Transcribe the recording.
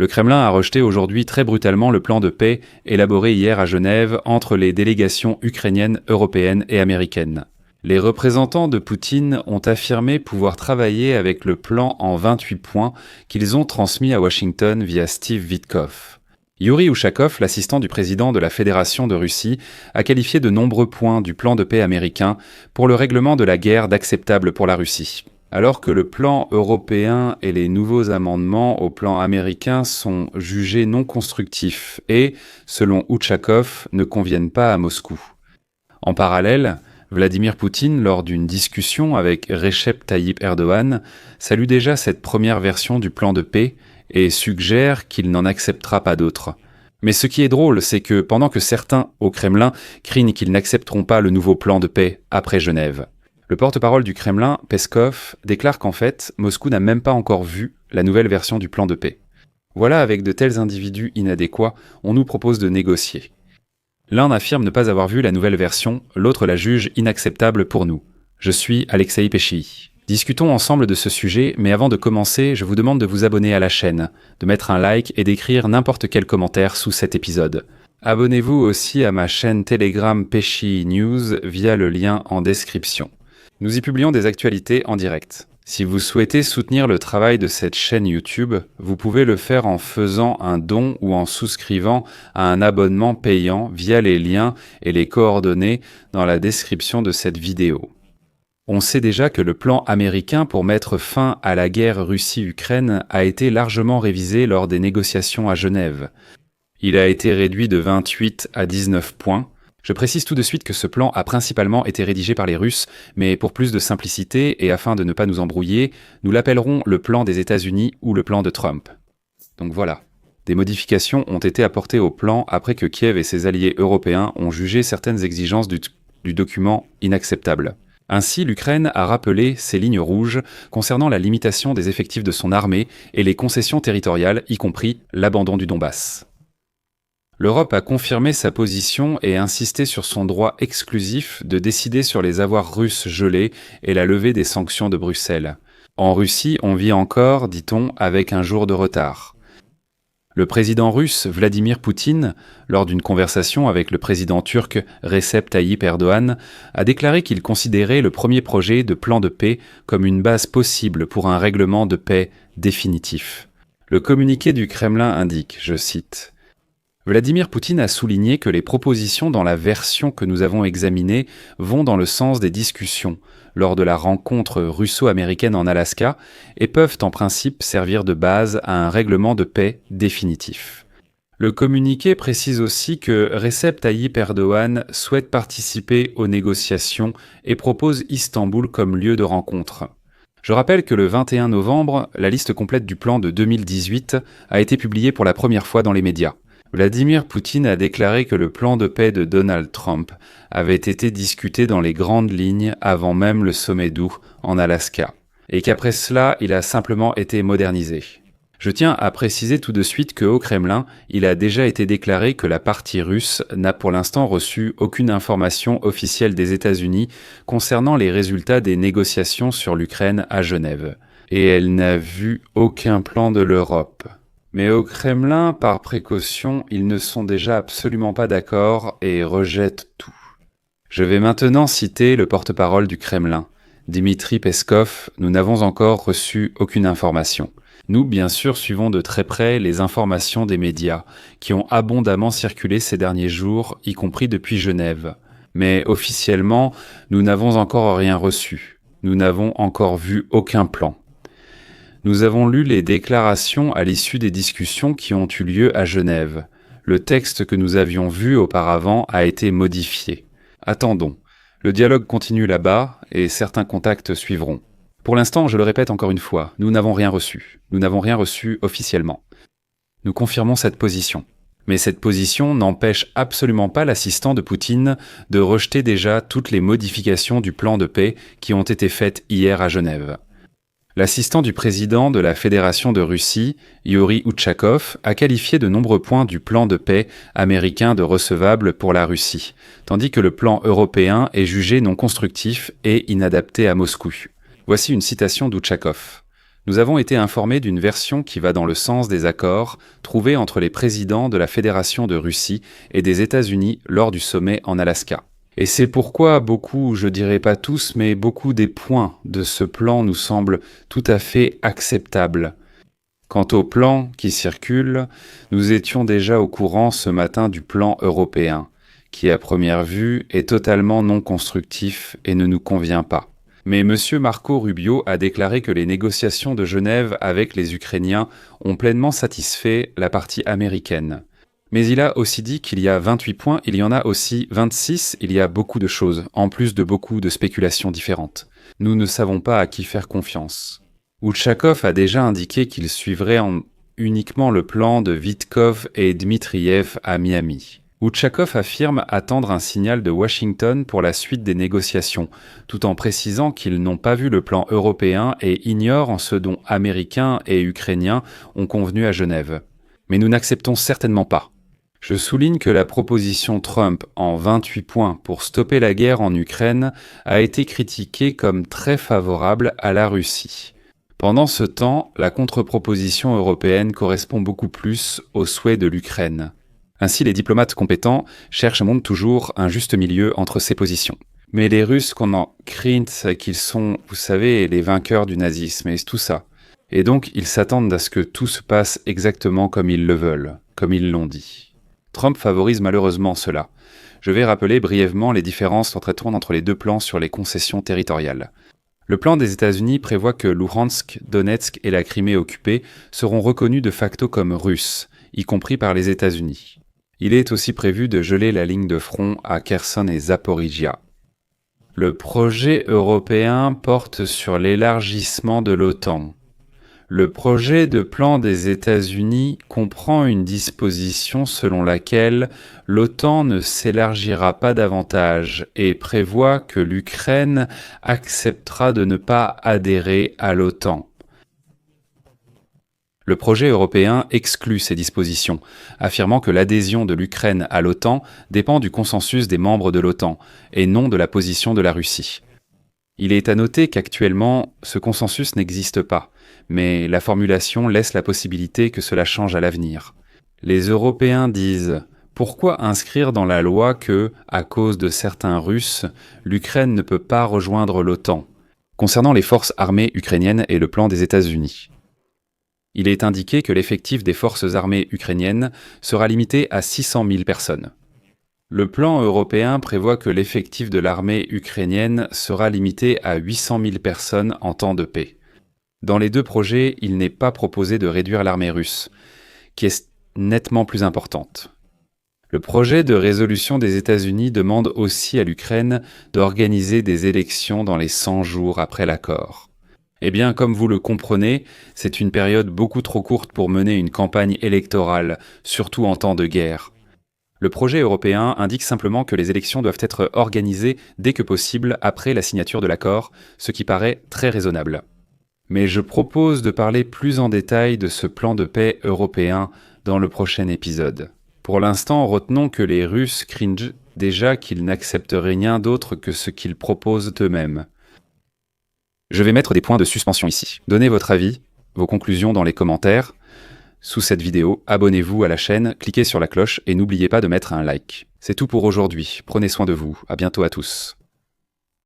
Le Kremlin a rejeté aujourd'hui très brutalement le plan de paix élaboré hier à Genève entre les délégations ukrainiennes, européennes et américaines. Les représentants de Poutine ont affirmé pouvoir travailler avec le plan en 28 points qu'ils ont transmis à Washington via Steve Witkoff. Yuri Ushakov, l'assistant du président de la Fédération de Russie, a qualifié de nombreux points du plan de paix américain pour le règlement de la guerre d'acceptable pour la Russie. Alors que le plan européen et les nouveaux amendements au plan américain sont jugés non constructifs et, selon Ushakov, ne conviennent pas à Moscou. En parallèle, Vladimir Poutine, lors d'une discussion avec Recep Tayyip Erdogan, salue déjà cette première version du plan de paix et suggère qu'il n'en acceptera pas d'autres. Mais ce qui est drôle, c'est que pendant que certains, au Kremlin, craignent qu'ils n'accepteront pas le nouveau plan de paix après Genève, le porte-parole du Kremlin, Peskov, déclare qu'en fait, Moscou n'a même pas encore vu la nouvelle version du plan de paix. Voilà, avec de tels individus inadéquats, on nous propose de négocier. L'un affirme ne pas avoir vu la nouvelle version, l'autre la juge inacceptable pour nous. Je suis Alexei Pesci. Discutons ensemble de ce sujet, mais avant de commencer, je vous demande de vous abonner à la chaîne, de mettre un like et d'écrire n'importe quel commentaire sous cet épisode. Abonnez-vous aussi à ma chaîne Telegram Pesci News via le lien en description. Nous y publions des actualités en direct. Si vous souhaitez soutenir le travail de cette chaîne YouTube, vous pouvez le faire en faisant un don ou en souscrivant à un abonnement payant via les liens et les coordonnées dans la description de cette vidéo. On sait déjà que le plan américain pour mettre fin à la guerre Russie-Ukraine a été largement révisé lors des négociations à Genève. Il a été réduit de 28 à 19 points. Je précise tout de suite que ce plan a principalement été rédigé par les Russes, mais pour plus de simplicité et afin de ne pas nous embrouiller, nous l'appellerons le plan des États-Unis ou le plan de Trump. Donc voilà. Des modifications ont été apportées au plan après que Kiev et ses alliés européens ont jugé certaines exigences du document inacceptables. Ainsi, l'Ukraine a rappelé ses lignes rouges concernant la limitation des effectifs de son armée et les concessions territoriales, y compris l'abandon du Donbass. L'Europe a confirmé sa position et insisté sur son droit exclusif de décider sur les avoirs russes gelés et la levée des sanctions de Bruxelles. En Russie, on vit encore, dit-on, avec un jour de retard. Le président russe Vladimir Poutine, lors d'une conversation avec le président turc Recep Tayyip Erdogan, a déclaré qu'il considérait le premier projet de plan de paix comme une base possible pour un règlement de paix définitif. Le communiqué du Kremlin indique, je cite, « Vladimir Poutine a souligné que les propositions dans la version que nous avons examinée vont dans le sens des discussions lors de la rencontre russo-américaine en Alaska et peuvent en principe servir de base à un règlement de paix définitif. » Le communiqué précise aussi que Recep Tayyip Erdogan souhaite participer aux négociations et propose Istanbul comme lieu de rencontre. Je rappelle que le 21 novembre, la liste complète du plan de 2018 a été publiée pour la première fois dans les médias. Vladimir Poutine a déclaré que le plan de paix de Donald Trump avait été discuté dans les grandes lignes avant même le sommet d'août en Alaska, et qu'après cela, il a simplement été modernisé. Je tiens à préciser tout de suite qu'au Kremlin, il a déjà été déclaré que la partie russe n'a pour l'instant reçu aucune information officielle des États-Unis concernant les résultats des négociations sur l'Ukraine à Genève, et elle n'a vu aucun plan de l'Europe. Mais au Kremlin, par précaution, ils ne sont déjà absolument pas d'accord et rejettent tout. Je vais maintenant citer le porte-parole du Kremlin, Dmitri Peskov. Nous n'avons encore reçu aucune information. Nous, bien sûr, suivons de très près les informations des médias, qui ont abondamment circulé ces derniers jours, y compris depuis Genève. Mais officiellement, nous n'avons encore rien reçu. Nous n'avons encore vu aucun plan. Nous avons lu les déclarations à l'issue des discussions qui ont eu lieu à Genève. Le texte que nous avions vu auparavant a été modifié. Attendons. Le dialogue continue là-bas et certains contacts suivront. Pour l'instant, je le répète encore une fois, nous n'avons rien reçu. Nous n'avons rien reçu officiellement. Nous confirmons cette position. Mais cette position n'empêche absolument pas l'assistant de Poutine de rejeter déjà toutes les modifications du plan de paix qui ont été faites hier à Genève. L'assistant du président de la Fédération de Russie, Yuri Ushakov, a qualifié de nombreux points du plan de paix américain de recevables pour la Russie, tandis que le plan européen est jugé non constructif et inadapté à Moscou. Voici une citation d'Ushakov. Nous avons été informés d'une version qui va dans le sens des accords trouvés entre les présidents de la Fédération de Russie et des États-Unis lors du sommet en Alaska. Et c'est pourquoi beaucoup, je dirais pas tous, mais beaucoup des points de ce plan nous semblent tout à fait acceptables. Quant au plan qui circule, nous étions déjà au courant ce matin du plan européen, qui à première vue est totalement non constructif et ne nous convient pas. Mais M. Marco Rubio a déclaré que les négociations de Genève avec les Ukrainiens ont pleinement satisfait la partie américaine. Mais il a aussi dit qu'il y a 28 points, il y en a aussi 26, il y a beaucoup de choses, en plus de beaucoup de spéculations différentes. Nous ne savons pas à qui faire confiance. Outchakov a déjà indiqué qu'il suivrait uniquement le plan de Vitkov et Dmitriev à Miami. Outchakov affirme attendre un signal de Washington pour la suite des négociations, tout en précisant qu'ils n'ont pas vu le plan européen et ignorent ce dont Américains et Ukrainiens ont convenu à Genève. Mais nous n'acceptons certainement pas. Je souligne que la proposition Trump en 28 points pour stopper la guerre en Ukraine a été critiquée comme très favorable à la Russie. Pendant ce temps, la contre-proposition européenne correspond beaucoup plus aux souhaits de l'Ukraine. Ainsi, les diplomates compétents cherchent et montrent toujours un juste milieu entre ces positions. Mais les Russes qu'on en crinte qu'ils sont, vous savez, les vainqueurs du nazisme et tout ça. Et donc, ils s'attendent à ce que tout se passe exactement comme ils le veulent, comme ils l'ont dit. Trump favorise malheureusement cela. Je vais rappeler brièvement les différences entre les deux plans sur les concessions territoriales. Le plan des États-Unis prévoit que Luhansk, Donetsk et la Crimée occupée seront reconnus de facto comme russes, y compris par les États-Unis. Il est aussi prévu de geler la ligne de front à Kherson et Zaporijia. Le projet européen porte sur l'élargissement de l'OTAN. Le projet de plan des États-Unis comprend une disposition selon laquelle l'OTAN ne s'élargira pas davantage et prévoit que l'Ukraine acceptera de ne pas adhérer à l'OTAN. Le projet européen exclut ces dispositions, affirmant que l'adhésion de l'Ukraine à l'OTAN dépend du consensus des membres de l'OTAN et non de la position de la Russie. Il est à noter qu'actuellement, ce consensus n'existe pas, mais la formulation laisse la possibilité que cela change à l'avenir. Les Européens disent « Pourquoi inscrire dans la loi que, à cause de certains Russes, l'Ukraine ne peut pas rejoindre l'OTAN ?» Concernant les forces armées ukrainiennes et le plan des États-Unis. Il est indiqué que l'effectif des forces armées ukrainiennes sera limité à 600 000 personnes. Le plan européen prévoit que l'effectif de l'armée ukrainienne sera limité à 800 000 personnes en temps de paix. Dans les deux projets, il n'est pas proposé de réduire l'armée russe, qui est nettement plus importante. Le projet de résolution des États-Unis demande aussi à l'Ukraine d'organiser des élections dans les 100 jours après l'accord. Eh bien, comme vous le comprenez, c'est une période beaucoup trop courte pour mener une campagne électorale, surtout en temps de guerre. Le projet européen indique simplement que les élections doivent être organisées dès que possible après la signature de l'accord, ce qui paraît très raisonnable. Mais je propose de parler plus en détail de ce plan de paix européen dans le prochain épisode. Pour l'instant, retenons que les Russes craignent déjà qu'ils n'acceptent rien d'autre que ce qu'ils proposent eux-mêmes. Je vais mettre des points de suspension ici. Donnez votre avis, vos conclusions dans les commentaires. Sous cette vidéo, abonnez-vous à la chaîne, cliquez sur la cloche et n'oubliez pas de mettre un like. C'est tout pour aujourd'hui, prenez soin de vous, à bientôt à tous.